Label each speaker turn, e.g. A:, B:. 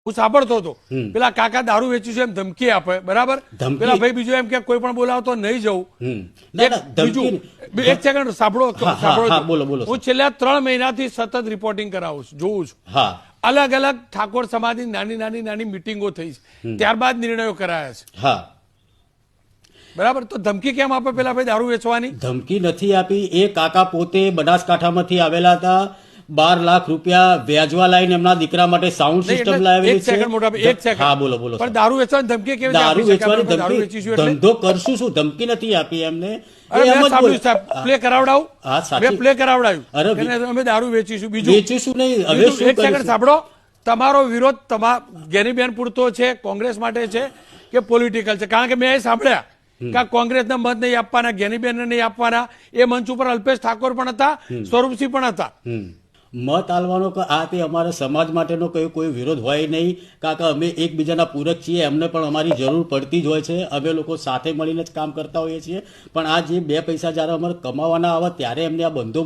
A: હું સાંભળતો હતો પેલા કાકા દારૂ વેચીશું એમ ધમકી આપે, બરાબર? પેલા ભાઈ બીજો એમ કે કોઈ પણ બોલાવતો નહીં જવું. બીજું એક સેકન્ડ સાંભળો. હું છેલ્લા 3 મહિનાથી સતત રિપોર્ટિંગ કરાવું છું, જોઉં છું. અલગ અલગ ઠાકોર સમાજની નાની મિટિંગો થઈ છે, ત્યારબાદ નિર્ણયો કરાયા છે. બરાબર, તો ધમકી કેમ આપે પેલા ભાઈ દારૂ વેચવાની?
B: ધમકી નથી આપી. એ કાકા પોતે બનાસકાંઠામાંથી આવેલા હતા. 12 લાખ રૂપિયા વ્યાજવા લાઈને એમના દીકરા માટે સાઉન્ડ સિસ્ટમ લાવેલી છે. હા, બોલો.
A: પણ દારૂ વેચવાની ધમકી કેવી?
B: દારૂ વેચવાની ધમકી, ધંધો કરશું શું? ધમકી નથી આપી એમને.
A: પ્લે કરાવડાવું, પ્લે કરાવડાવ્યું અમે દારૂ વેચીશું. બીજું
B: વેચીશું નહીં. હવે
A: એક સેકન્ડ સાંભળો. તમારો વિરોધ ગેનીબેન પૂરતો છે, કોંગ્રેસ માટે છે કે પોલિટિકલ છે? કારણ કે મેં એ સાંભળ્યા કે કોંગ્રેસના મત નહીં આપવાના, ગેનીબેનને નહીં આપવાના. એ મંચ ઉપર અલ્પેશ ઠાકોર પણ હતા, સ્વરૂપસિંહ પણ હતા.
B: મત આલવાનો આ તે અમારા સમાજ માટેનો કોઈ વિરોધ હોય નહીં. કાકા અમે એકબીજાના પૂરક છીએ, એમને પણ અમારી જરૂર પડતી જ હોય છે. અમે લોકો સાથે મળીને જ કામ કરતા હોઈએ છીએ. પણ આ જે 2 પૈસા જ્યારે અમારે કમાવાના આવે ત્યારે એમને આ બંધો